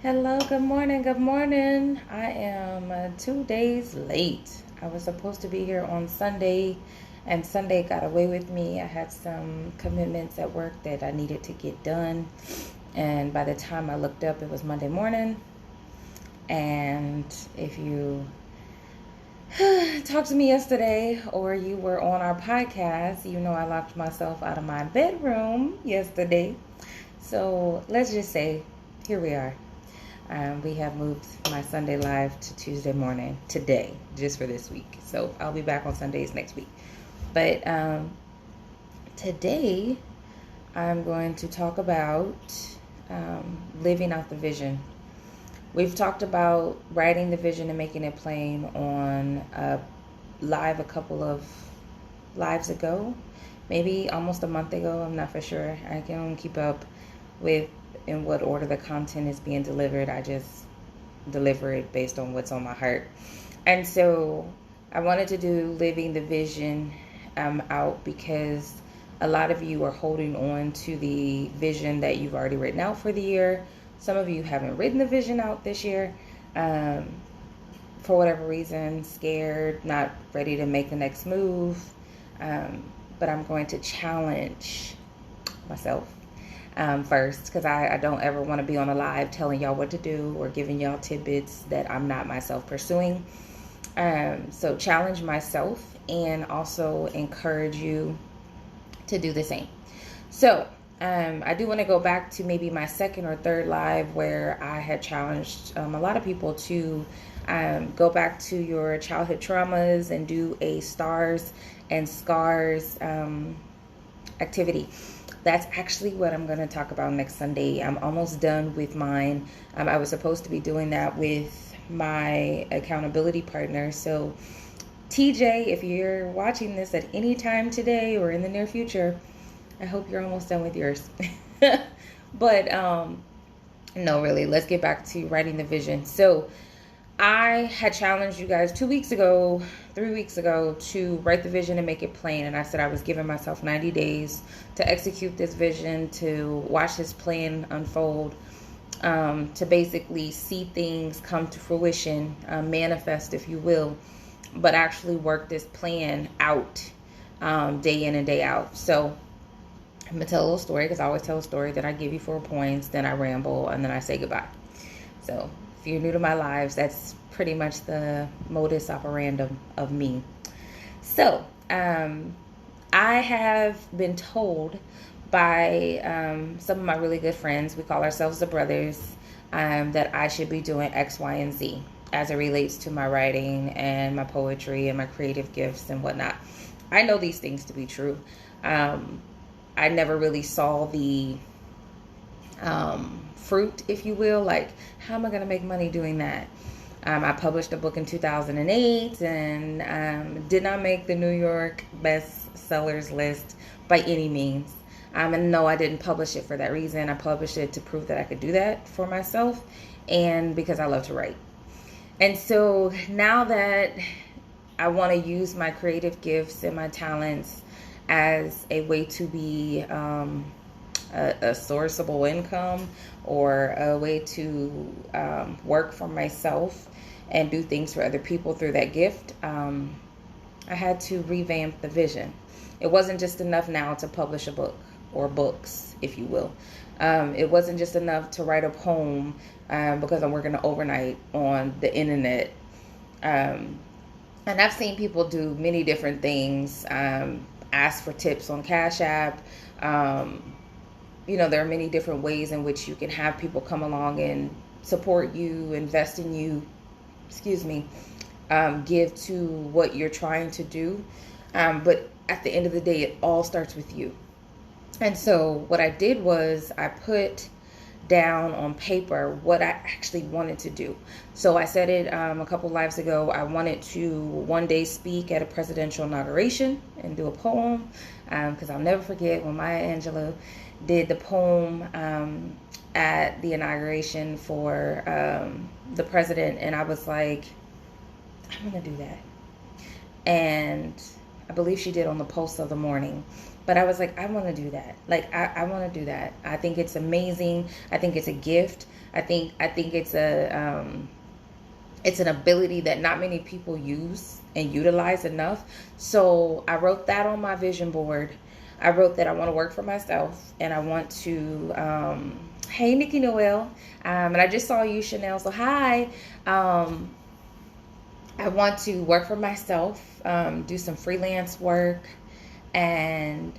Hello, good morning, good morning. I am 2 days late. I was supposed to be here on Sunday, and Sunday got away with me. I had some commitments at work that I needed to get done, and by the time I looked up, it was Monday morning. And if you talked to me yesterday or you were on our podcast, you know I locked myself out of my bedroom yesterday. So let's just say, here we are. We have moved my Sunday live to Tuesday morning today, just for this week. So I'll be back on Sundays next week. But today I'm going to talk about living out the vision. We've talked about writing the vision and making it plain on live a couple of lives ago, maybe almost a month ago. I'm not for sure. I can keep up with in what order the content is being delivered. I just deliver it based on what's on my heart. And so I wanted to do living the vision out because a lot of you are holding on to the vision that you've already written out for the year. Some of you haven't written the vision out this year for whatever reason, scared, not ready to make the next move. But I'm going to challenge myself first, because I don't ever want to be on a live telling y'all what to do or giving y'all tidbits that I'm not myself pursuing. So challenge myself and also encourage you to do the same. So I do want to go back to maybe my second or third live where I had challenged a lot of people to go back to your childhood traumas and do a stars and scars activity. That's actually what I'm going to talk about next Sunday. I'm almost done with mine. I was supposed to be doing that with my accountability partner. So, TJ, if you're watching this at any time today or in the near future, I hope you're almost done with yours. But no, really, let's get back to writing the vision. So, I had challenged you guys 2 weeks ago, 3 weeks ago to write the vision and make it plain. And I said I was giving myself 90 days to execute this vision, to watch this plan unfold, to basically see things come to fruition, manifest, if you will, but actually work this plan out day in and day out. So I'm going to tell a little story, because I always tell a story. Then I give you 4 points, then I ramble, and then I say goodbye. So if you're new to my lives, that's pretty much the modus operandi of me. So I have been told by some of my really good friends, we call ourselves the brothers, that I should be doing X, Y, and Z as it relates to my writing and my poetry and my creative gifts and whatnot. I know these things to be true. I never really saw the fruit, if you will, like how am I going to make money doing that? I published a book in 2008 and did not make the New York bestsellers list by any means. And no, I didn't publish it for that reason. I published it to prove that I could do that for myself and because I love to write. And so now that I want to use my creative gifts and my talents as a way to be a sourceable income or a way to work for myself and do things for other people through that gift, I had to revamp the vision. It wasn't just enough now to publish a book or books, if you will. It wasn't just enough to write a poem because I'm working overnight on the internet. And I've seen people do many different things, ask for tips on Cash App. There are many different ways in which you can have people come along and support you, invest in you, give to what you're trying to do. But at the end of the day, it all starts with you. And so what I did was I put down on paper what I actually wanted to do. So I said it a couple lives ago. I wanted to one day speak at a presidential inauguration and do a poem, because I'll never forget when Maya Angelou did the poem at the inauguration for the president, and I was like, I'm gonna do that. And I believe she did on the Post of the Morning. But I was like, I want to do that. Like, I want to do that. I think it's amazing. I think it's a gift. I think it's an ability that not many people use and utilize enough. So I wrote that on my vision board. I wrote that I want to work for myself, and I want to, hey, Nikki Noel, and I just saw you, Chanel, so hi. I want to work for myself, do some freelance work, and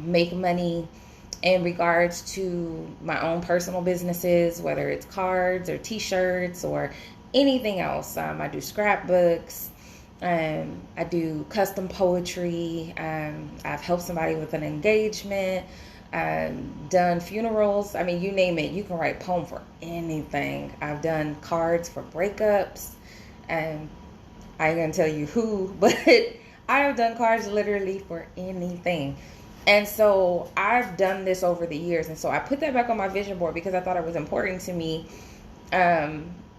make money in regards to my own personal businesses, whether it's cards or t-shirts or anything else. I do scrapbooks. I do custom poetry. I've helped somebody with an engagement. Done funerals. I mean, you name it. You can write a poem for anything. I've done cards for breakups. And I ain't gonna tell you who, but I have done cards literally for anything. And so I've done this over the years. And so I put that back on my vision board because I thought it was important to me.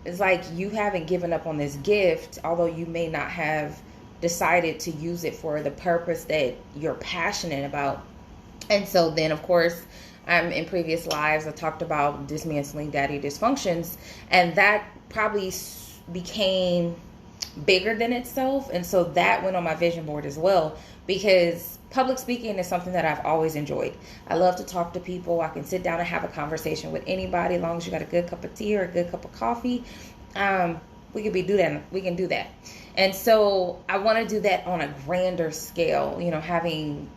It's like you haven't given up on this gift, although you may not have decided to use it for the purpose that you're passionate about. And so then, of course, in previous lives, I talked about dismantling daddy dysfunctions, and that probably became bigger than itself. And so that went on my vision board as well, because public speaking is something that I've always enjoyed. I love to talk to people. I can sit down and have a conversation with anybody as long as you got a good cup of tea or a good cup of coffee. We can do that. And so I want to do that on a grander scale, having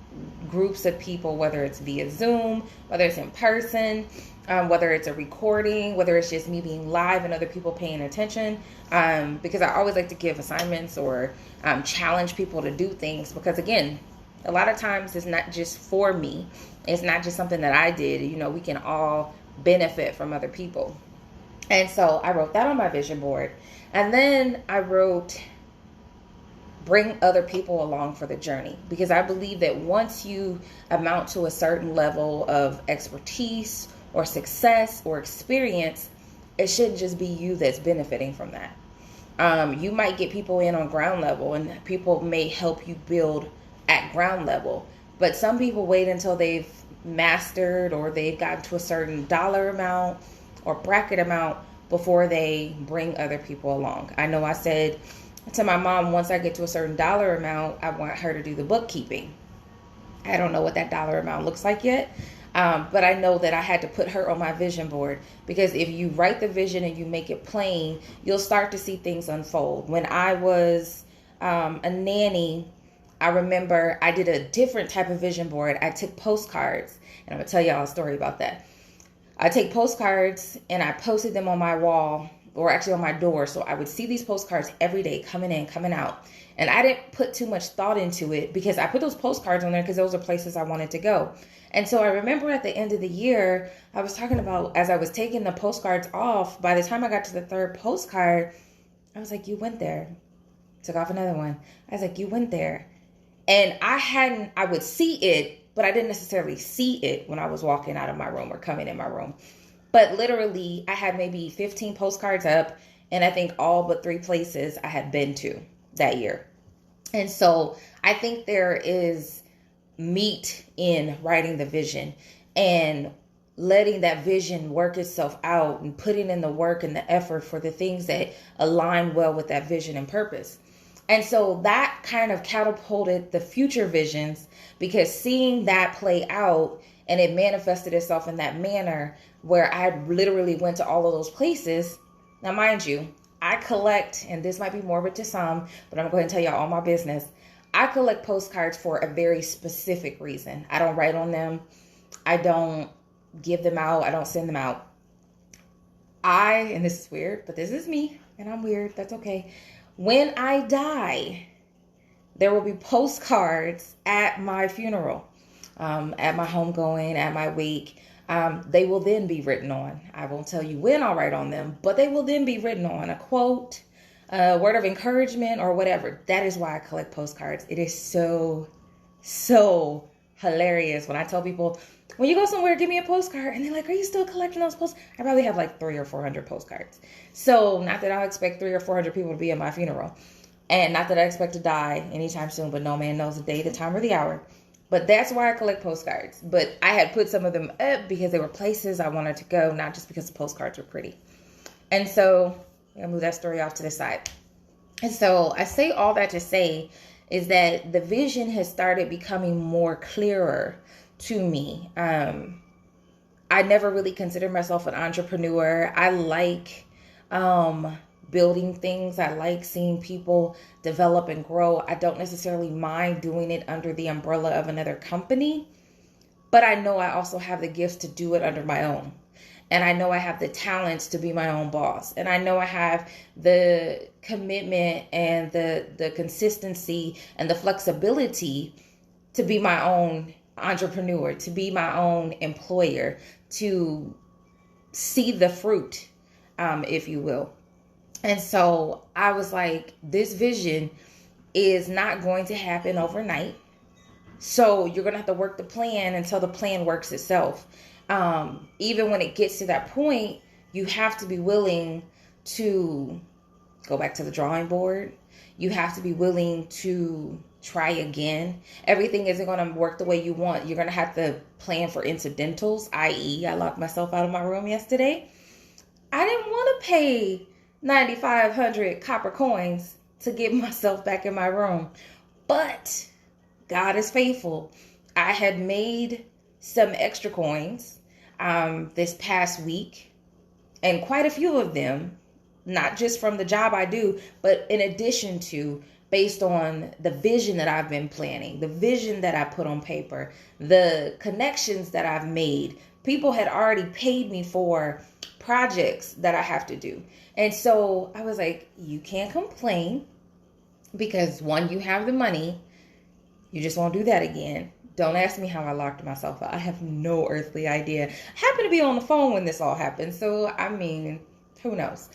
groups of people, whether it's via Zoom, whether it's in person, whether it's a recording, whether it's just me being live and other people paying attention, because I always like to give assignments or challenge people to do things, because again, a lot of times it's not just for me. It's not just something that I did. We can all benefit from other people. And so I wrote that on my vision board. And then I wrote, bring other people along for the journey, because I believe that once you amount to a certain level of expertise or success or experience, it shouldn't just be you that's benefiting from that. You might get people in on ground level, and people may help you build at ground level, but some people wait until they've mastered or they've gotten to a certain dollar amount or bracket amount before they bring other people along. I know I said to my mom, once I get to a certain dollar amount, I want her to do the bookkeeping. I don't know what that dollar amount looks like yet, but I know that I had to put her on my vision board, because if you write the vision and you make it plain, you'll start to see things unfold. When I was a nanny, I remember I did a different type of vision board. I took postcards, and I'm going to tell y'all a story about that. I take postcards and I posted them on my wall, or actually on my door. So I would see these postcards every day coming in, coming out. And I didn't put too much thought into it, because I put those postcards on there because those are places I wanted to go. And so I remember at the end of the year, I was talking about, as I was taking the postcards off, by the time I got to the third postcard, I was like, you went there. Took off another one. I was like, you went there. And I would see it, but I didn't necessarily see it when I was walking out of my room or coming in my room. But literally, I had maybe 15 postcards up, and I think all but 3 places I had been to that year. And so I think there is meat in writing the vision and letting that vision work itself out and putting in the work and the effort for the things that align well with that vision and purpose. And so that kind of catapulted the future visions, because seeing that play out and it manifested itself in that manner where I literally went to all of those places. Now, mind you, I collect, and this might be morbid to some, but I'm going to tell y'all all my business. I collect postcards for a very specific reason. I don't write on them. I don't give them out. I don't send them out. And this is weird, but this is me, and I'm weird. That's okay. When I die, there will be postcards at my funeral, at my homegoing, at my wake. They will then be written on. I won't tell you when I'll write on them, but they will then be written on. A quote, a word of encouragement, or whatever. That is why I collect postcards. It is so, so hilarious when I tell people, when you go somewhere, give me a postcard. And they're like, are you still collecting those postcards? I probably have like 300 or 400 postcards. So not that I expect 300 or 400 people to be at my funeral. And not that I expect to die anytime soon, but no man knows the day, the time, or the hour. But that's why I collect postcards. But I had put some of them up because they were places I wanted to go, not just because the postcards were pretty. And so I'm gonna move that story off to the side. And so I say all that to say is that the vision has started becoming more clearer to me. I never really considered myself an entrepreneur. I like building things. I like seeing people develop and grow. I don't necessarily mind doing it under the umbrella of another company, but I know I also have the gifts to do it under my own. And I know I have the talents to be my own boss. And I know I have the commitment and the consistency and the flexibility to be my own entrepreneur, to be my own employer, to see the fruit, if you will. And so I was like, this vision is not going to happen overnight. So you're going to have to work the plan until the plan works itself. Even when it gets to that point, you have to be willing to go back to the drawing board. You have to be willing to try again. Everything isn't going to work the way you want. You're going to have to plan for incidentals, i.e. I locked myself out of my room yesterday. I didn't want to pay 9,500 copper coins to get myself back in my room. But God is faithful. I had made some extra coins this past week, and quite a few of them, not just from the job I do, but in addition to, based on the vision that I've been planning, the vision that I put on paper, the connections that I've made. People had already paid me for projects that I have to do. And so I was like, you can't complain because one, you have the money. You just won't do that again. Don't ask me how I locked myself out. I have no earthly idea. I happened to be on the phone when this all happened. So, I mean, who knows?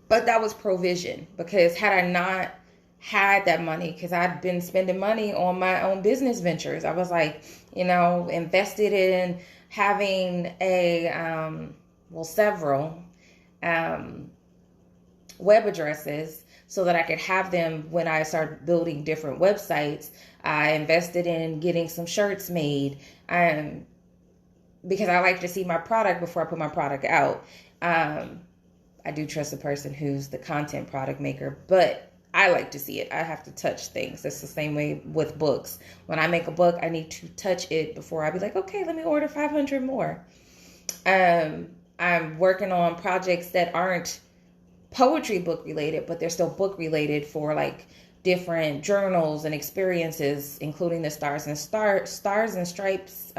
But that was provision, because had I not had that money, because I'd been spending money on my own business ventures. I was like, invested in having several web addresses so that I could have them when I started building different websites. I invested in getting some shirts made because I like to see my product before I put my product out. I do trust the person who's the content product maker, but I like to see it. I have to touch things. It's the same way with books. When I make a book, I need to touch it before I be like, okay, let me order 500 more. I'm working on projects that aren't poetry book related, but they're still book related for like different journals and experiences, including the Stars and Stripes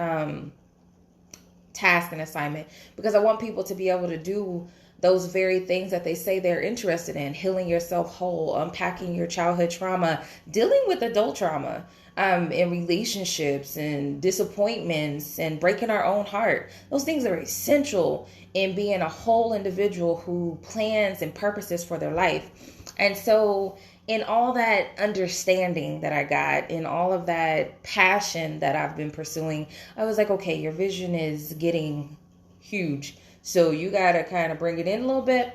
task and assignment, because I want people to be able to do those very things that they say they're interested in: healing yourself whole, unpacking your childhood trauma, dealing with adult trauma, in relationships and disappointments and breaking our own heart. Those things are essential in being a whole individual who plans and purposes for their life. And so in all that understanding that I got, in all of that passion that I've been pursuing, I was like, okay, your vision is getting huge. So you got to kind of bring it in a little bit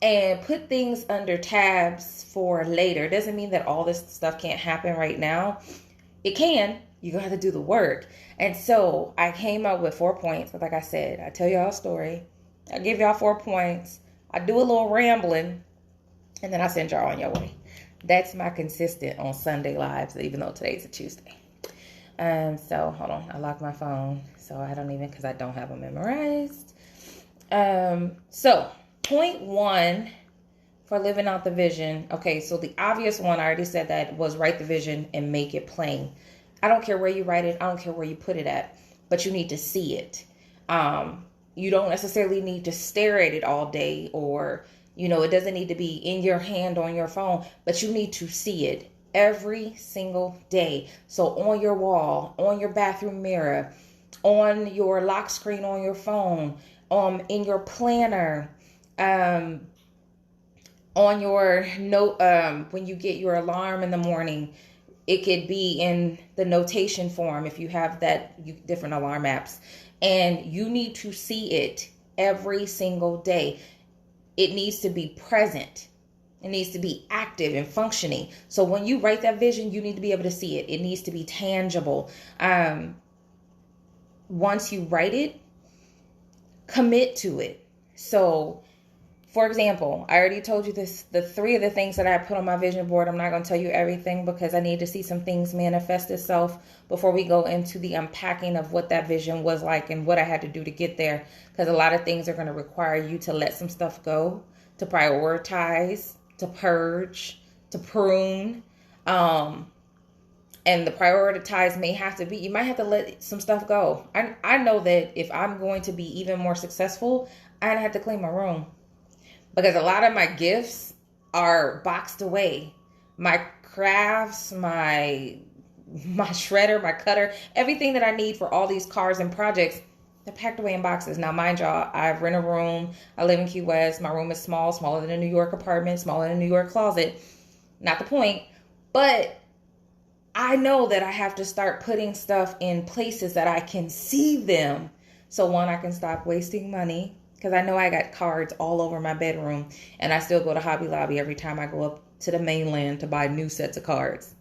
and put things under tabs for later. It doesn't mean that all this stuff can't happen right now. It can. You got to do the work. And so I came up with 4 points. But like I said, I tell y'all a story. I give y'all 4 points. I do a little rambling. And then I send y'all on your way. That's my consistent on Sunday lives, even though today's a Tuesday. So hold on. I locked my phone. So I don't even, because I don't have them memorized. So point 1 for living out the vision. Okay, so the obvious one, I already said that, was write the vision and make it plain. I don't care where you write it. I don't care where you put it at, but you need to see it. You don't necessarily need to stare at it all day, or, it doesn't need to be in your hand on your phone, but you need to see it every single day. So on your wall, on your bathroom mirror, on your lock screen on your phone, in your planner, on your note, when you get your alarm in the morning, it could be in the notation form if you have different alarm apps, and you need to see it every single day. It needs to be present. It needs to be active and functioning. So when you write that vision, you need to be able to see it. It needs to be tangible. Once you write it, commit to it. So, for example, I already told you this, the 3 of the things that I put on my vision board. I'm not going to tell you everything because I need to see some things manifest itself before we go into the unpacking of what that vision was like and what I had to do to get there. Because a lot of things are going to require you to let some stuff go, to prioritize, to purge, to prune. And the prioritize may have to be, you might have to let some stuff go. I know that if I'm going to be even more successful, I have to clean my room. Because a lot of my gifts are boxed away. My crafts, my shredder, my cutter, everything that I need for all these cars and projects, they're packed away in boxes. Now, mind y'all, I rent a room. I live in Key West. My room is small, smaller than a New York apartment, smaller than a New York closet. Not the point. But I know that I have to start putting stuff in places that I can see them. So one, I can stop wasting money. Because I know I got cards all over my bedroom. And I still go to Hobby Lobby every time I go up to the mainland to buy new sets of cards.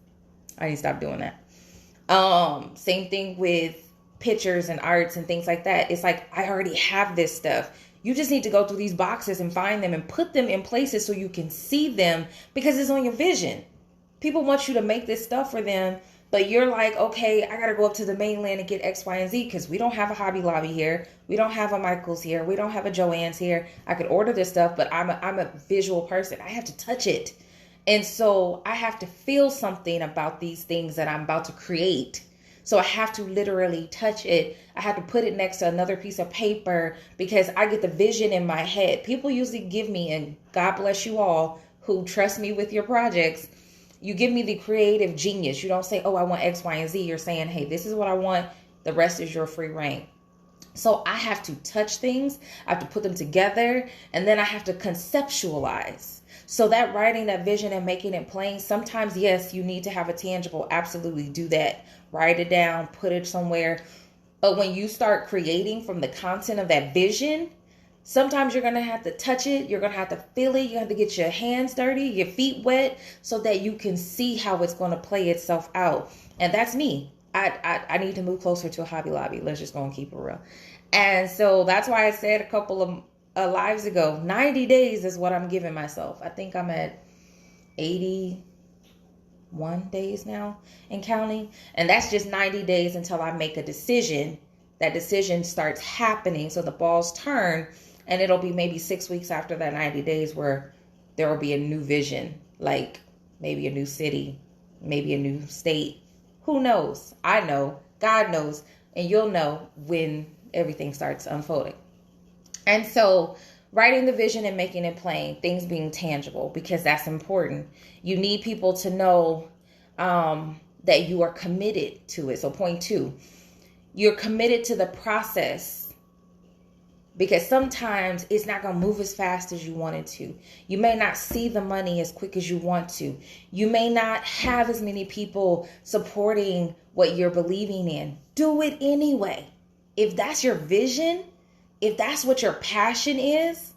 I need to stop doing that. Same thing with pictures and arts and things like that. It's like, I already have this stuff. You just need to go through these boxes and find them and put them in places so you can see them. Because it's on your vision. People want you to make this stuff for them. But you're like, okay, I got to go up to the mainland and get X, Y, and Z because we don't have a Hobby Lobby here. We don't have a Michael's here. We don't have a Joann's here. I could order this stuff, but I'm a visual person. I have to touch it. And so I have to feel something about these things that I'm about to create. So I have to literally touch it. I have to put it next to another piece of paper because I get the vision in my head. People usually give me, and God bless you all who trust me with your projects, you give me the creative genius. You don't say, oh, I want X, Y, and Z. You're saying, hey, this is what I want. The rest is your free reign. So I have to touch things. I have to put them together. And then I have to conceptualize. So that writing that vision and making it plain, sometimes, yes, you need to have a tangible. Absolutely do that. Write it down. Put it somewhere. But when you start creating from the content of that vision, sometimes you're going to have to touch it. You're going to have to feel it. You have to get your hands dirty, your feet wet, so that you can see how it's going to play itself out. And that's me. I need to move closer to a Hobby Lobby. Let's just go and keep it real. And so that's why I said a couple of lives ago, 90 days is what I'm giving myself. I think I'm at 81 days now and counting. And that's just 90 days until I make a decision. That decision starts happening. So the balls turn. And it'll be maybe 6 weeks after that 90 days where there will be a new vision, like maybe a new city, maybe a new state. Who knows? I know. God knows. And you'll know when everything starts unfolding. And so writing the vision and making it plain, things being tangible, because that's important. You need people to know that you are committed to it. So point 2, you're committed to the process. Because sometimes it's not going to move as fast as you want it to. You may not see the money as quick as you want to. You may not have as many people supporting what you're believing in. Do it anyway. If that's your vision, if that's what your passion is,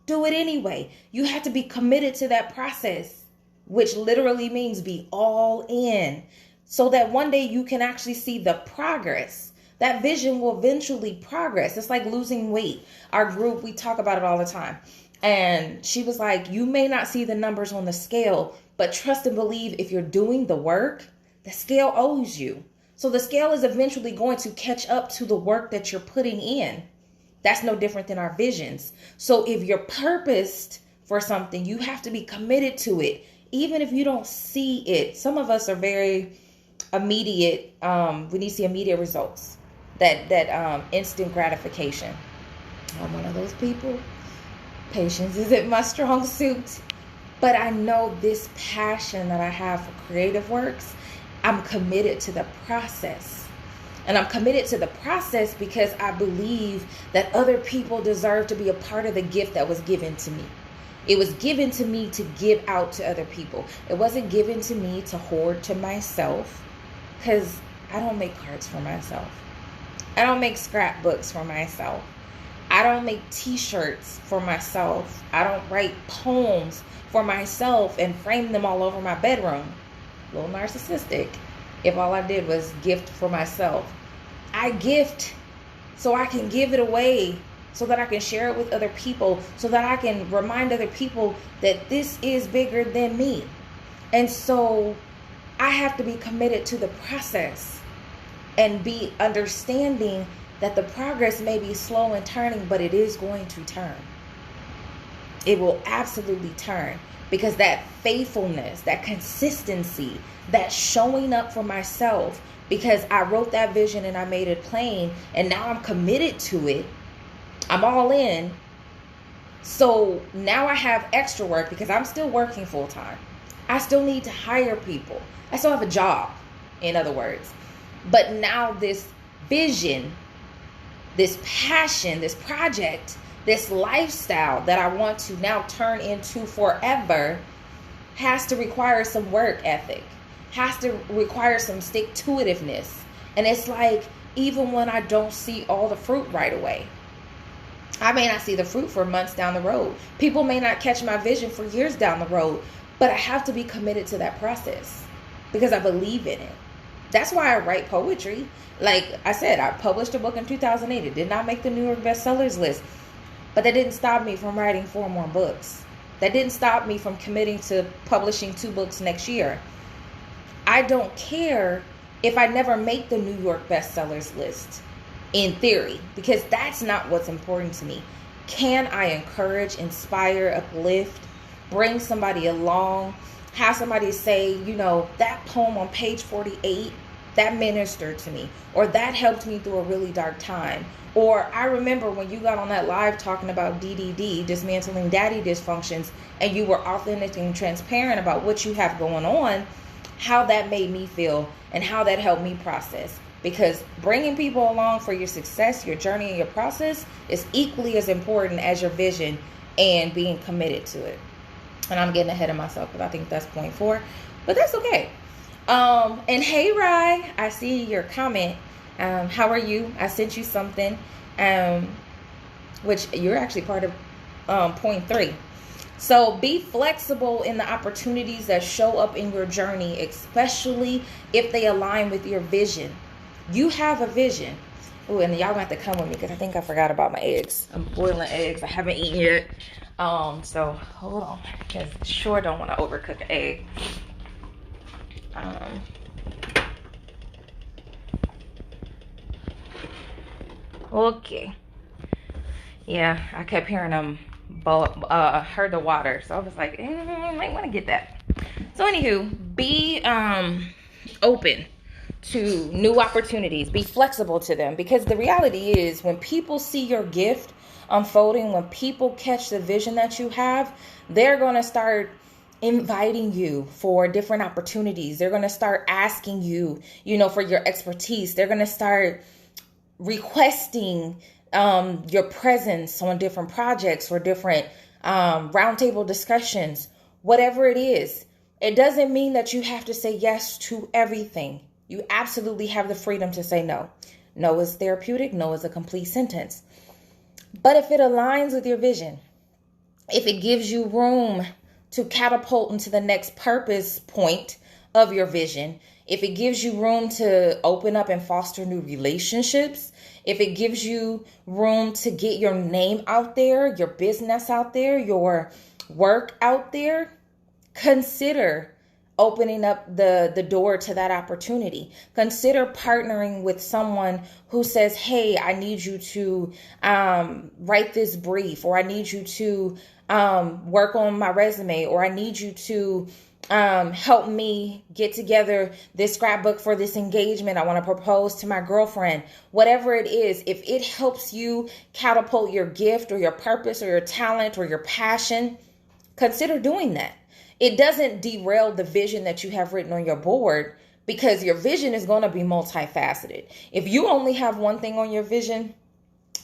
do it anyway. You have to be committed to that process, which literally means be all in, so that one day you can actually see the progress. That vision will eventually progress. It's like losing weight. Our group, we talk about it all the time. And she was like, you may not see the numbers on the scale, but trust and believe if you're doing the work, the scale owes you. So the scale is eventually going to catch up to the work that you're putting in. That's no different than our visions. So if you're purposed for something, you have to be committed to it, even if you don't see it. Some of us are very immediate. We need to see immediate results. That instant gratification. I'm one of those people. Patience isn't my strong suit. But I know this passion that I have for creative works, I'm committed to the process. And I'm committed to the process because I believe that other people deserve to be a part of the gift that was given to me. It was given to me to give out to other people. It wasn't given to me to hoard to myself, because I don't make cards for myself. I don't make scrapbooks for myself. I don't make t-shirts for myself. I don't write poems for myself and frame them all over my bedroom. A little narcissistic if all I did was gift for myself. I gift so I can give it away, so that I can share it with other people, so that I can remind other people that this is bigger than me. And so I have to be committed to the process and be understanding that the progress may be slow in turning, but it is going to turn. It will absolutely turn, because that faithfulness, that consistency, that showing up for myself, because I wrote that vision and I made it plain, and now I'm committed to it. I'm all in. So now I have extra work because I'm still working full time. I still need to hire people. I still have a job, in other words. But now this vision, this passion, this project, this lifestyle that I want to now turn into forever has to require some work ethic, has to require some stick-to-itiveness. And it's like, even when I don't see all the fruit right away, I may not see the fruit for months down the road. People may not catch my vision for years down the road, but I have to be committed to that process because I believe in it. That's why I write poetry. Like I said, I published a book in 2008. It did not make the New York bestsellers list, but that didn't stop me from writing 4 more books. That didn't stop me from committing to publishing 2 books next year. I don't care if I never make the New York bestsellers list, in theory, because that's not what's important to me. Can I encourage, inspire, uplift, bring somebody along, have somebody say, that poem on page 48, that ministered to me, or that helped me through a really dark time. Or I remember when you got on that live talking about DDD, dismantling daddy dysfunctions, and you were authentic and transparent about what you have going on, how that made me feel and how that helped me process. Because bringing people along for your success, your journey, and your process is equally as important as your vision and being committed to it. And I'm getting ahead of myself because I think that's point 4, but that's okay. And hey, Rye, I see your comment. How are you? I sent you something, which you're actually part of point 3. So be flexible in the opportunities that show up in your journey, especially if they align with your vision. You have a vision. Oh, and y'all have to come with me because I think I forgot about my eggs. I'm boiling eggs. I haven't eaten yet. So hold on, because sure don't want to overcook an egg. Okay. Yeah, I kept hearing them heard the water, so I was like, I might want to get that. So anywho, be open to new opportunities. Be flexible to them, because the reality is, when people see your gift unfolding, when people catch the vision that you have, they're going to start inviting you for different opportunities. They're going to start asking you, for your expertise. They're going to start requesting your presence on different projects or different roundtable discussions, whatever it is. It doesn't mean that you have to say yes to everything. You absolutely have the freedom to say no. No is therapeutic. No is a complete sentence. But if it aligns with your vision, if it gives you room to catapult into the next purpose point of your vision, if it gives you room to open up and foster new relationships, if it gives you room to get your name out there, your business out there, your work out there, consider opening up the door to that opportunity. Consider partnering with someone who says, hey, I need you to write this brief, or I need you to work on my resume, or I need you to help me get together this scrapbook for this engagement I want to propose to my girlfriend. Whatever it is, if it helps you catapult your gift or your purpose or your talent or your passion, consider doing that. It doesn't derail the vision that you have written on your board, because your vision is going to be multifaceted. If you only have one thing on your vision,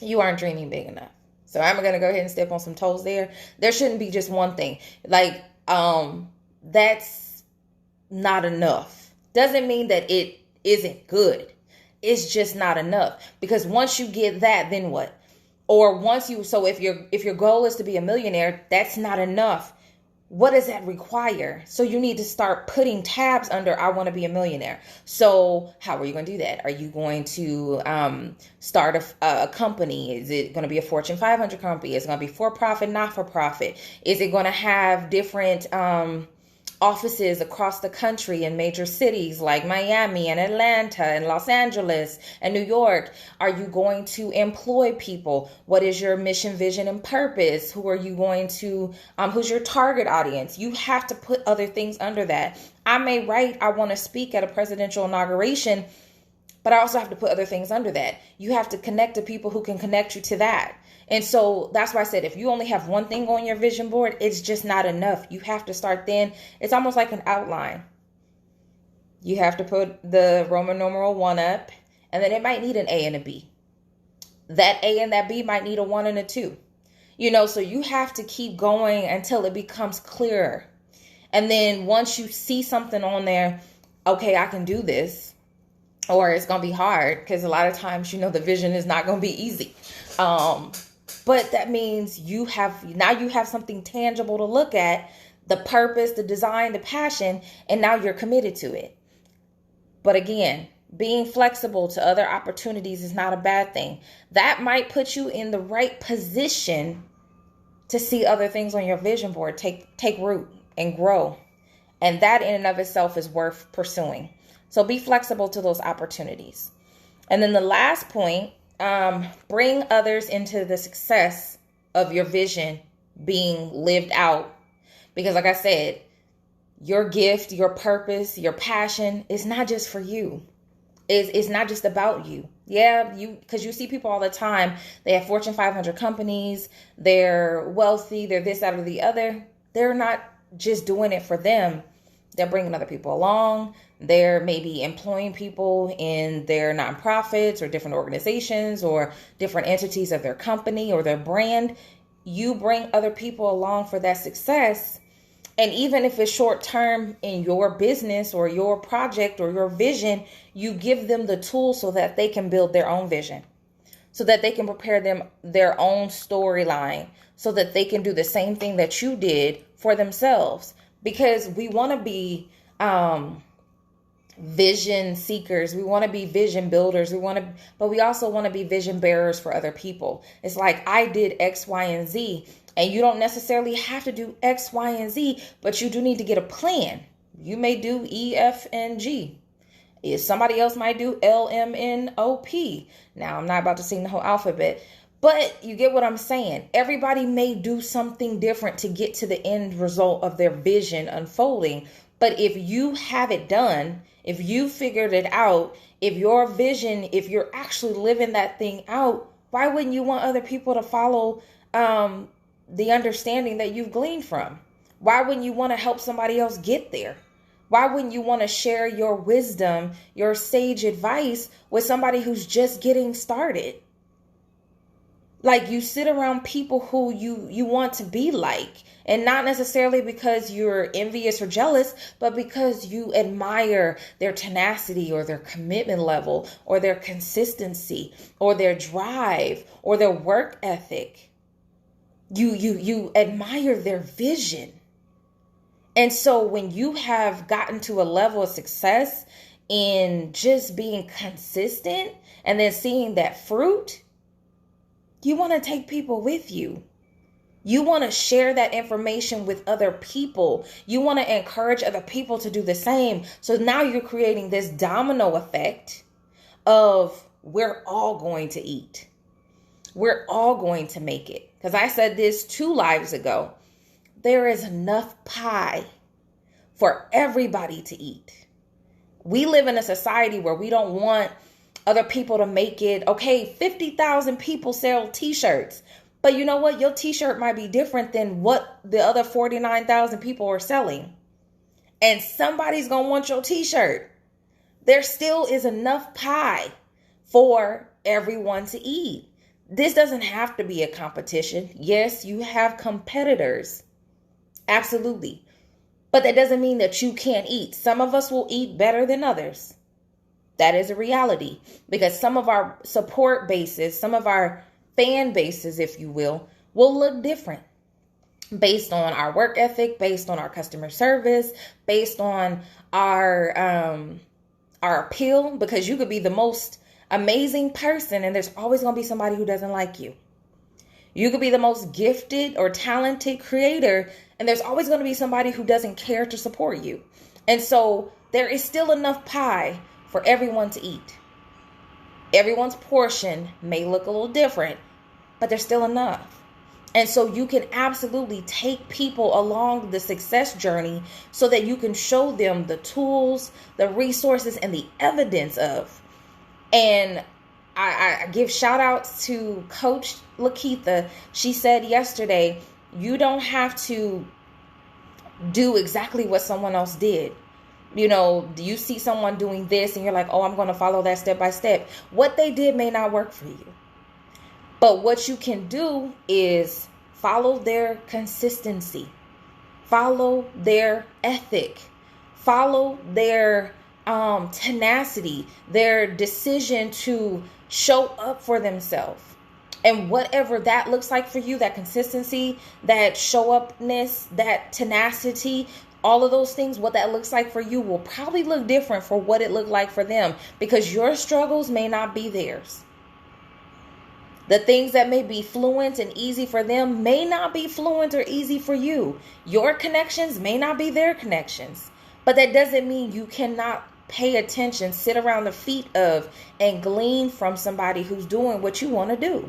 you aren't dreaming big enough. So I'm going to go ahead and step on some toes there. There shouldn't be just one thing. Like, that's not enough. Doesn't mean that it isn't good. It's just not enough. Because once you get that, then what? Or so if your goal is to be a millionaire, that's not enough. What does that require? So you need to start putting tabs under, I want to be a millionaire. So how are you going to do that? Are you going to start a company? Is it going to be a Fortune 500 company? Is it going to be for profit, not for profit? Is it going to have different offices across the country in major cities like Miami and Atlanta and Los Angeles and New York? Are you going to employ people? What is your mission, vision, and purpose? Who are you going to, who's your target audience? You have to put other things under that. I may write, I want to speak at a presidential inauguration, but I also have to put other things under that. You have to connect to people who can connect you to that. And so that's why I said, if you only have one thing on your vision board, it's just not enough. You have to start then. It's almost like an outline. You have to put the Roman numeral 1 up, and then it might need an A and a B. That A and that B might need a 1 and a 2. So you have to keep going until it becomes clearer. And then once you see something on there, okay, I can do this, or it's going to be hard, because a lot of times, the vision is not going to be easy. But that means you have something tangible to look at, the purpose, the design, the passion, and now you're committed to it. But again, being flexible to other opportunities is not a bad thing. That might put you in the right position to see other things on your vision board take root and grow. And that in and of itself is worth pursuing. So be flexible to those opportunities. And then the last point, bring others into the success of your vision being lived out. Because like I said, your gift, your purpose, your passion is not just for you. It's not just about you. Yeah, because you see people all the time. They have Fortune 500 companies. They're wealthy. They're this, that, or the other. They're not just doing it for them. They're bringing other people along. They're maybe employing people in their nonprofits or different organizations or different entities of their company or their brand. You bring other people along for that success. And even if it's short term in your business or your project or your vision, you give them the tools so that they can build their own vision, so that they can prepare their own storyline, so that they can do the same thing that you did for themselves. Because we want to be vision seekers. We want to be vision builders. But we also want to be vision bearers for other people. It's like, I did X, Y, and Z. And you don't necessarily have to do X, Y, and Z, but you do need to get a plan. You may do E, F, and G. Somebody else might do L, M, N, O, P. Now, I'm not about to sing the whole alphabet, but you get what I'm saying. Everybody may do something different to get to the end result of their vision unfolding. But if you have it done, if you figured it out, if your vision, if you're actually living that thing out, why wouldn't you want other people to follow the understanding that you've gleaned from? Why wouldn't you want to help somebody else get there? Why wouldn't you want to share your wisdom, your sage advice with somebody who's just getting started? Like, you sit around people who you want to be like, and not necessarily because you're envious or jealous, but because you admire their tenacity or their commitment level or their consistency or their drive or their work ethic. You admire their vision. And so when you have gotten to a level of success in just being consistent and then seeing that fruit, you want to take people with you. You want to share that information with other people. You want to encourage other people to do the same. So now you're creating this domino effect of, we're all going to eat. We're all going to make it. Because I said this 2 lives ago. There is enough pie for everybody to eat. We live in a society where we don't want other people to make it. Okay, 50,000 people sell t-shirts. But you know what? Your t-shirt might be different than what the other 49,000 people are selling. And somebody's going to want your t-shirt. There still is enough pie for everyone to eat. This doesn't have to be a competition. Yes, you have competitors. Absolutely. But that doesn't mean that you can't eat. Some of us will eat better than others. That is a reality. Because some of our support bases, some of our fan bases, if you will look different based on our work ethic, based on our customer service, based on our appeal, because you could be the most amazing person and there's always going to be somebody who doesn't like you. You could be the most gifted or talented creator and there's always going to be somebody who doesn't care to support you. And so there is still enough pie for everyone to eat. Everyone's portion may look a little different, but there's still enough. And so you can absolutely take people along the success journey so that you can show them the tools, the resources, and the evidence of. And I give shout outs to Coach Lakeitha. She said yesterday, you don't have to do exactly what someone else did. You know, you see someone doing this and you're like, oh, I'm going to follow that step by step. What they did may not work for you. But what you can do is follow their consistency, follow their ethic, follow their tenacity, their decision to show up for themselves. And whatever that looks like for you, that consistency, that show upness, that tenacity, all of those things, what that looks like for you will probably look different for what it looked like for them, because your struggles may not be theirs. The things that may be fluent and easy for them may not be fluent or easy for you. Your connections may not be their connections. But that doesn't mean you cannot pay attention, sit around the feet of, and glean from somebody who's doing what you want to do.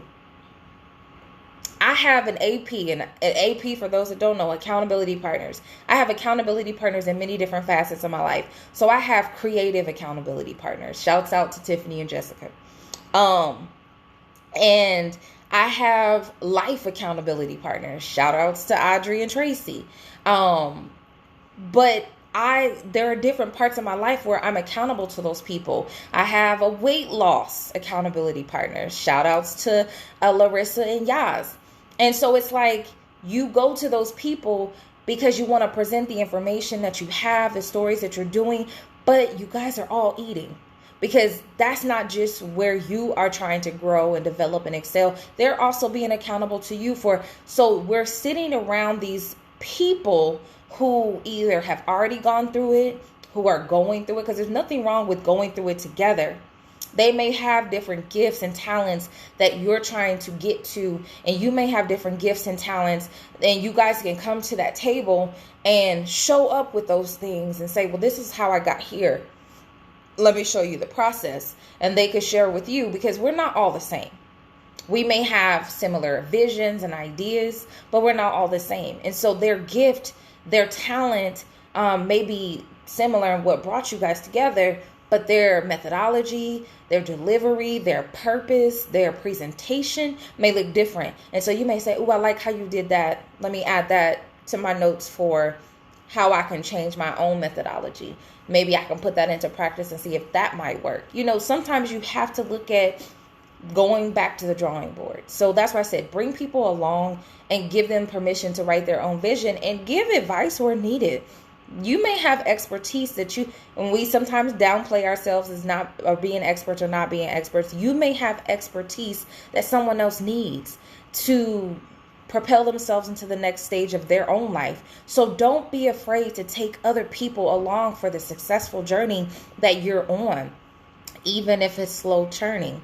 I have an AP, and an AP, for those that don't know, accountability partners. I have accountability partners in many different facets of my life. So I have creative accountability partners. Shouts out to Tiffany and Jessica. And I have life accountability partners. Shout outs to Audrey and Tracy. But there are different parts of my life where I'm accountable to those people. I have a weight loss accountability partner. Shout outs to Larissa and Yaz. And so it's like you go to those people because you want to present the information that you have, the stories that you're doing, but you guys are all eating. Because that's not just where you are trying to grow and develop and excel. They're also being accountable to you for. So we're sitting around these people who either have already gone through it, who are going through it, because there's nothing wrong with going through it together. They may have different gifts and talents that you're trying to get to, and you may have different gifts and talents, and you guys can come to that table and show up with those things and say, well, this is how I got here. Let me show you the process. And they could share with you, because we're not all the same. We may have similar visions and ideas, but we're not all the same. And so their gift, their talent may be similar in what brought you guys together, but their methodology, their delivery, their purpose, their presentation may look different. And so you may say, oh, I like how you did that. Let me add that to my notes for how I can change my own methodology. Maybe I can put that into practice and see if that might work. You know, sometimes you have to look at going back to the drawing board. So that's why I said, bring people along and give them permission to write their own vision and give advice where needed. You may have expertise and we sometimes downplay ourselves as not or being experts or not being experts. You may have expertise that someone else needs to propel themselves into the next stage of their own life. So don't be afraid to take other people along for the successful journey that you're on, even if it's slow churning.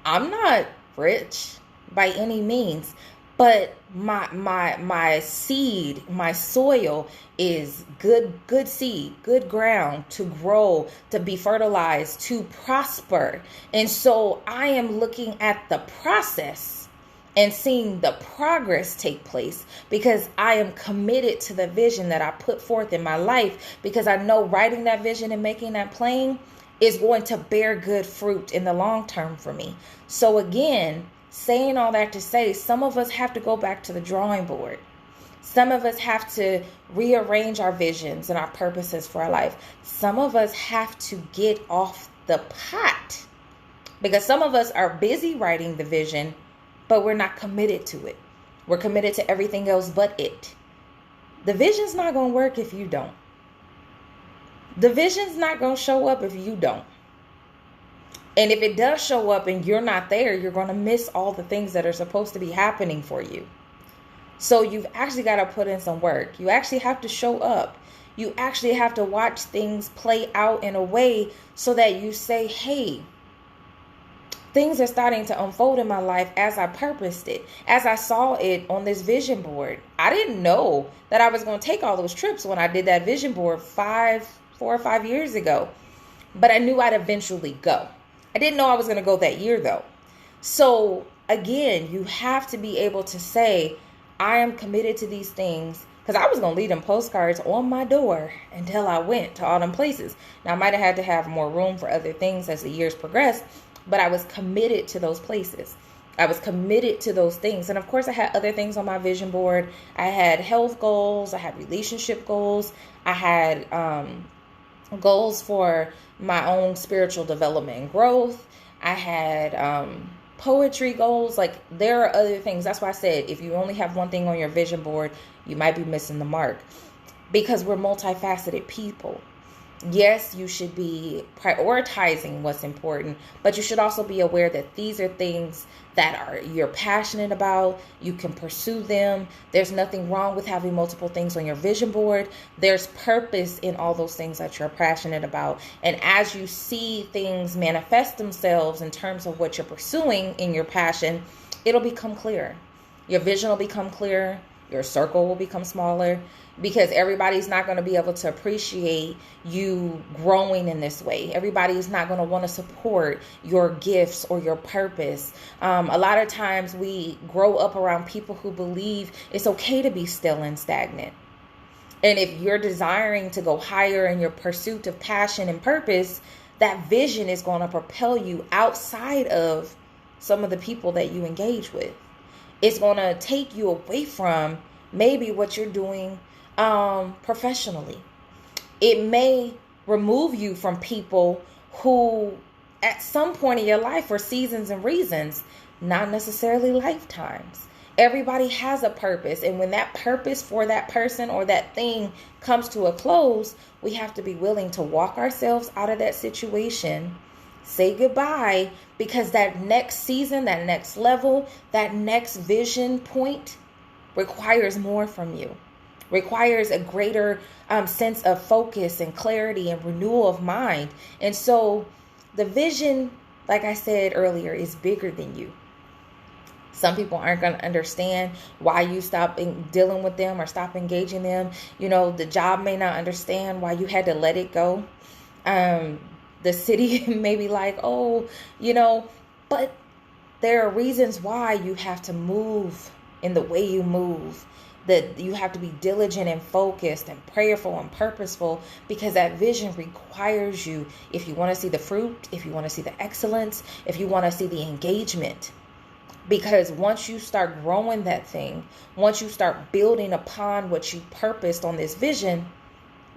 I'm not rich by any means, but my seed, my soil is good seed, good ground to grow, to be fertilized, to prosper. And so I am looking at the process and seeing the progress take place, because I am committed to the vision that I put forth in my life, because I know writing that vision and making that plain is going to bear good fruit in the long term for me. So again, saying all that to say, some of us have to go back to the drawing board. Some of us have to rearrange our visions and our purposes for our life. Some of us have to get off the pot, because some of us are busy writing the vision, but we're not committed to it. We're committed to everything else but it. The vision's not going to work if you don't. The vision's not going to show up if you don't. And if it does show up and you're not there, you're going to miss all the things that are supposed to be happening for you. So you've actually got to put in some work. You actually have to show up. You actually have to watch things play out in a way so that you say, hey, things are starting to unfold in my life as I purposed it, as I saw it on this vision board. I didn't know that I was going to take all those trips when I did that vision board 4 or 5 years ago. But I knew I'd eventually go. I didn't know I was going to go that year, though. So again, you have to be able to say, I am committed to these things, because I was going to leave them postcards on my door until I went to all them places. Now, I might have had to have more room for other things as the years progressed, but I was committed to those places. I was committed to those things. And of course, I had other things on my vision board. I had health goals. I had relationship goals. I had goals for my own spiritual development and growth. I had poetry goals. Like, there are other things. That's why I said, if you only have one thing on your vision board, you might be missing the mark, because we're multifaceted people. Yes, you should be prioritizing what's important, but you should also be aware that these are things that you're passionate about. You can pursue them. There's nothing wrong with having multiple things on your vision board. There's purpose in all those things that you're passionate about. And as you see things manifest themselves in terms of what you're pursuing in your passion, it'll become clearer. Your vision will become clearer. Your circle will become smaller, because everybody's not going to be able to appreciate you growing in this way. Everybody's not going to want to support your gifts or your purpose. A lot of times we grow up around people who believe it's okay to be still and stagnant. And if you're desiring to go higher in your pursuit of passion and purpose, that vision is going to propel you outside of some of the people that you engage with. It's going to take you away from maybe what you're doing professionally. It may remove you from people who at some point in your life, for seasons and reasons, not necessarily lifetimes. Everybody has a purpose. And when that purpose for that person or that thing comes to a close, we have to be willing to walk ourselves out of that situation, say goodbye, because that next season, that next level, that next vision point requires more from you, requires a greater sense of focus and clarity and renewal of mind. And so the vision, like I said earlier, is bigger than you. Some people aren't going to understand why you stop dealing with them or stop engaging them. You know, the job may not understand why you had to let it go. The city may be like, oh, you know, but there are reasons why you have to move in the way you move. That you have to be diligent and focused and prayerful and purposeful, because that vision requires you, if you want to see the fruit, if you want to see the excellence, if you want to see the engagement. Because once you start growing that thing, once you start building upon what you purposed on this vision,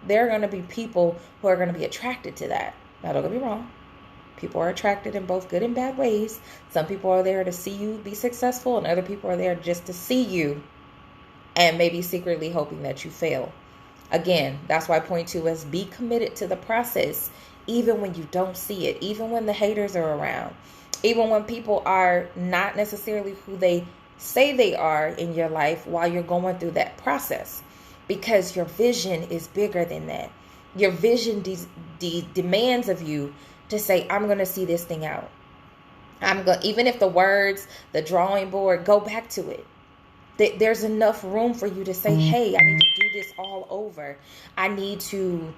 there are going to be people who are going to be attracted to that. Now, don't get me wrong. People are attracted in both good and bad ways. Some people are there to see you be successful, and other people are there just to see you and maybe secretly hoping that you fail. Again, that's why point 2 is be committed to the process, even when you don't see it, even when the haters are around, even when people are not necessarily who they say they are in your life while you're going through that process, because your vision is bigger than that. Your vision demands of you to say, I'm going to see this thing out. Even if the words, the drawing board, go back to it. There's enough room for you to say, hey, I need to do this all over. I need to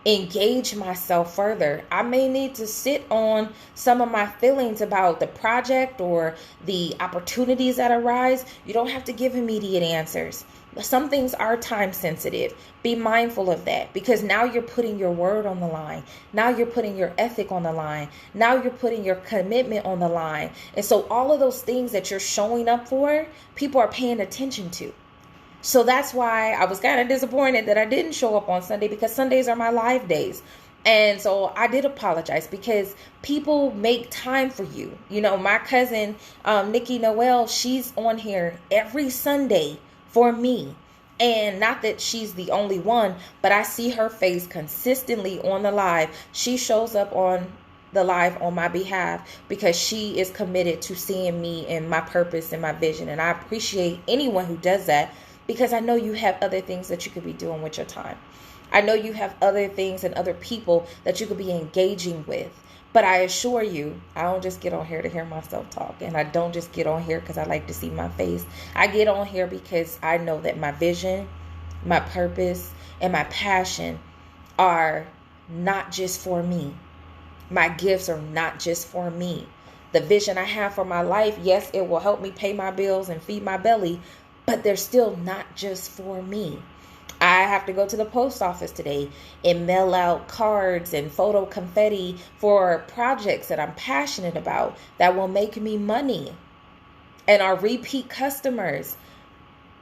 engage myself further. I may need to sit on some of my feelings about the project or the opportunities that arise. You don't have to give immediate answers. Some things are time sensitive. Be mindful of that, because now you're putting your word on the line. Now you're putting your ethic on the line. Now you're putting your commitment on the line. And so all of those things that you're showing up for, people are paying attention to. So that's why I was kind of disappointed that I didn't show up on Sunday, because Sundays are my live days. And so I did apologize, because people make time for you. You know, my cousin, Nikki Noel, she's on here every Sunday for me. And not that she's the only one, but I see her face consistently on the live. She shows up on the live on my behalf because she is committed to seeing me and my purpose and my vision. And I appreciate anyone who does that because I know you have other things that you could be doing with your time. I know you have other things and other people that you could be engaging with. But I assure you, I don't just get on here to hear myself talk. And I don't just get on here because I like to see my face. I get on here because I know that my vision, my purpose, and my passion are not just for me. My gifts are not just for me. The vision I have for my life, yes, it will help me pay my bills and feed my belly, but they're still not just for me. I have to go to the post office today and mail out cards and photo confetti for projects that I'm passionate about that will make me money and are repeat customers.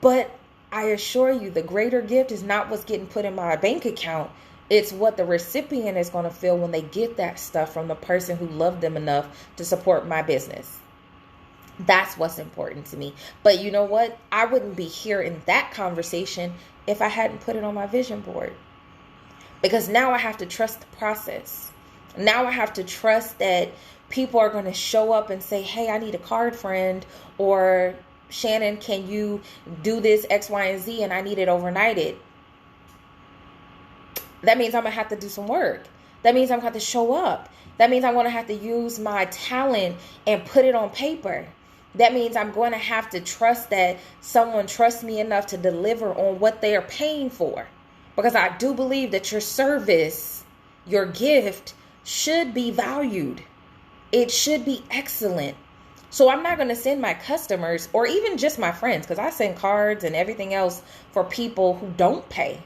But I assure you, the greater gift is not what's getting put in my bank account. It's what the recipient is going to feel when they get that stuff from the person who loved them enough to support my business. That's what's important to me. But you know what? I wouldn't be here in that conversation if I hadn't put it on my vision board. Because now I have to trust the process. Now I have to trust that people are going to show up and say, hey, I need a card friend, or Shannon, can you do this X, Y, and Z, and I need it overnighted. That means I'm going to have to do some work. That means I'm going to have to show up. That means I'm going to have to use my talent and put it on paper. That means I'm going to have to trust that someone trusts me enough to deliver on what they are paying for. Because I do believe that your service, your gift, should be valued. It should be excellent. So I'm not going to send my customers or even just my friends, because I send cards and everything else for people who don't pay,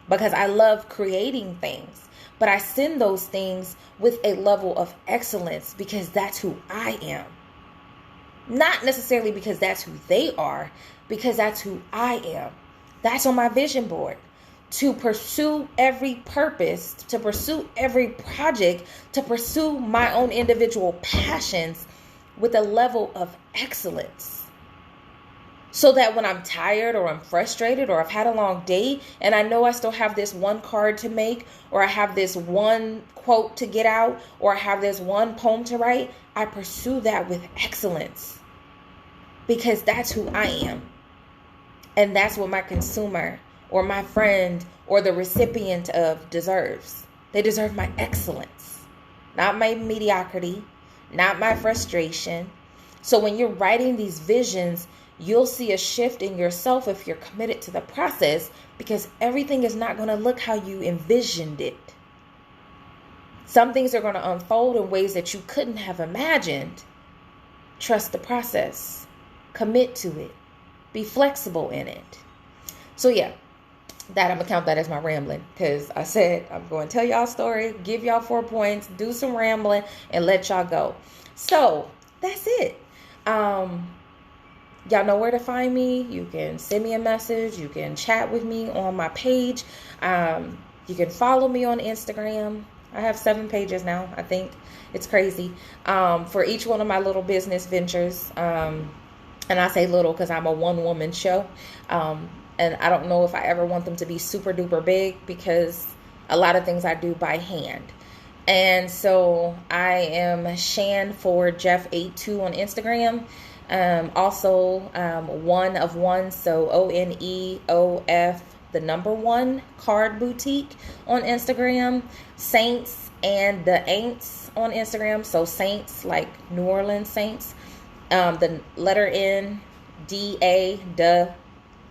because I love creating things. But I send those things with a level of excellence because that's who I am. Not necessarily because that's who they are, because that's who I am. That's on my vision board. To pursue every purpose, to pursue every project, to pursue my own individual passions with a level of excellence. So that when I'm tired or I'm frustrated or I've had a long day and I know I still have this one card to make, or I have this one quote to get out, or I have this one poem to write, I pursue that with excellence. Because that's who I am. And that's what my consumer or my friend or the recipient of deserves. They deserve my excellence, not my mediocrity, not my frustration. So when you're writing these visions, you'll see a shift in yourself if you're committed to the process, because everything is not going to look how you envisioned it. Some things are going to unfold in ways that you couldn't have imagined. Trust the process. Commit to it. Be flexible in it. So yeah, that I'm going to count that as my rambling, because I said I'm going to tell y'all a story, give y'all 4 points, do some rambling, and let y'all go. So that's it. Y'all know where to find me. You can send me a message. You can chat with me on my page. You can follow me on Instagram. I have 7 pages now, I think. It's crazy. For each one of my little business ventures. And I say little because I'm a one-woman show. And I don't know if I ever want them to be super duper big, because a lot of things I do by hand. And so I am Shan Ford-Jeff82 on Instagram. Also, one of one, so ONEOF, the number 1 card boutique on Instagram. Saints and the Aints on Instagram. So Saints, like New Orleans Saints. The letter N, DA, the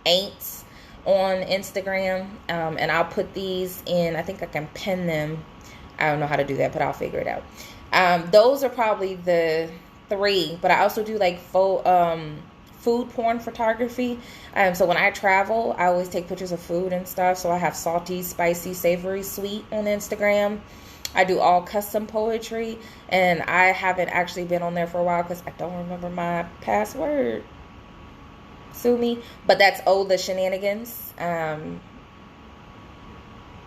Aints on Instagram. And I'll put these in, I think I can pin them. I don't know how to do that, but I'll figure it out. Those are probably the 3, but I also do like food porn photography. So when I travel, I always take pictures of food and stuff. So I have salty, spicy, savory, sweet on Instagram. I do all custom poetry, and I haven't actually been on there for a while because I don't remember my password. Sue me. But that's the Shenanigans.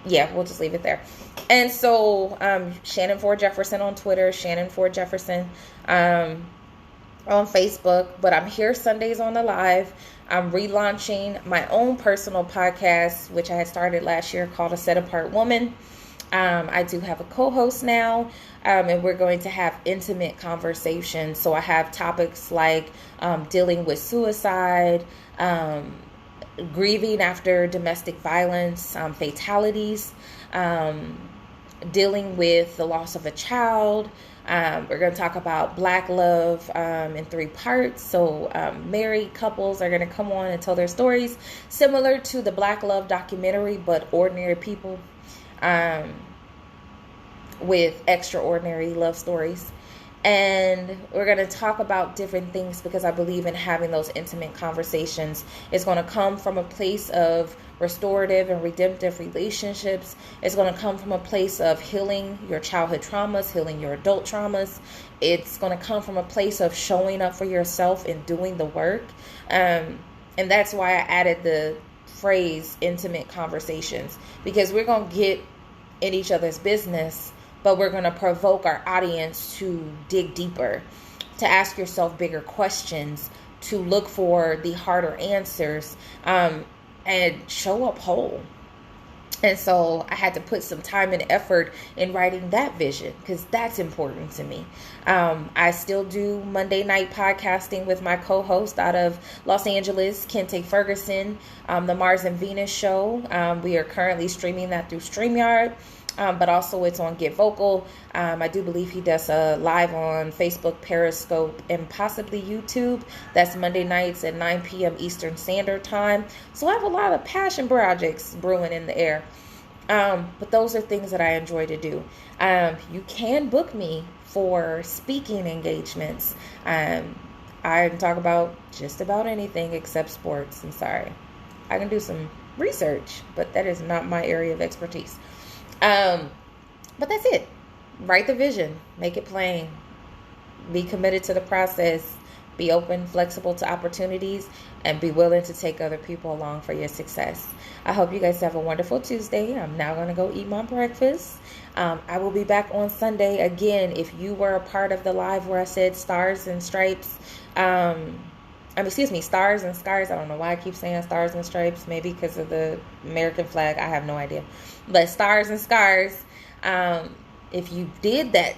Yeah, we'll just leave it there. And so Shannon Ford-Jefferson on Twitter, Shannon Ford-Jefferson on Facebook. But I'm here Sundays on the live. I'm relaunching my own personal podcast, which I had started last year, called A Set Apart Woman. I do have a co-host now, and we're going to have intimate conversations. So I have topics like dealing with suicide, grieving after domestic violence, fatalities, dealing with the loss of a child. We're going to talk about Black love in 3 parts. So married couples are going to come on and tell their stories, similar to the Black love documentary, but ordinary people with extraordinary love stories. And we're going to talk about different things because I believe in having those intimate conversations. It's going to come from a place of restorative and redemptive relationships. It's going to come from a place of healing your childhood traumas, healing your adult traumas. It's going to come from a place of showing up for yourself and doing the work. And that's why I added the phrase intimate conversations, because we're going to get in each other's business, but we're going to provoke our audience to dig deeper, to ask yourself bigger questions, to look for the harder answers, and show up whole. And so I had to put some time and effort in writing that vision because that's important to me. I still do Monday night podcasting with my co-host out of Los Angeles, Kente Ferguson, the Mars and Venus show. We are currently streaming that through StreamYard. But also it's on Get Vocal. I do believe he does a live on Facebook, Periscope, and possibly YouTube. That's Monday nights at 9 p.m. Eastern Standard Time. So I have a lot of passion projects brewing in the air. But those are things that I enjoy to do. You can book me for speaking engagements. I can talk about just about anything except sports. I'm sorry. I can do some research, but that is not my area of expertise. But that's it. Write the vision, make it plain, be committed to the process, be open, flexible to opportunities, and be willing to take other people along for your success. I hope you guys have a wonderful Tuesday. I'm now going to go eat my breakfast. I will be back on Sunday. Again, if you were a part of the live where I said stars and stripes, stars and scars. I don't know why I keep saying stars and stripes. Maybe because of the American flag. I have no idea. But stars and scars. If you did that,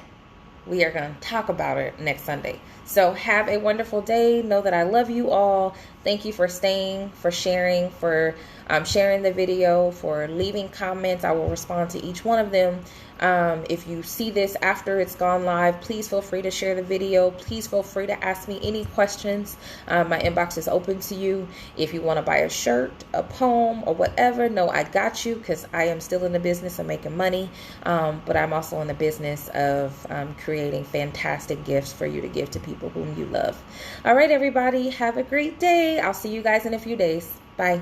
we are going to talk about it next Sunday. So have a wonderful day. Know that I love you all. Thank you for staying, for sharing, for sharing the video, for leaving comments. I will respond to each one of them. If you see this after it's gone live, please feel free to share the video. Please feel free to ask me any questions. My inbox is open to you. If you want to buy a shirt, a poem, or whatever, no, I got you, because I am still in the business of making money. But I'm also in the business of creating fantastic gifts for you to give to people whom you love. All right, everybody, have a great day. I'll see you guys in a few days. Bye.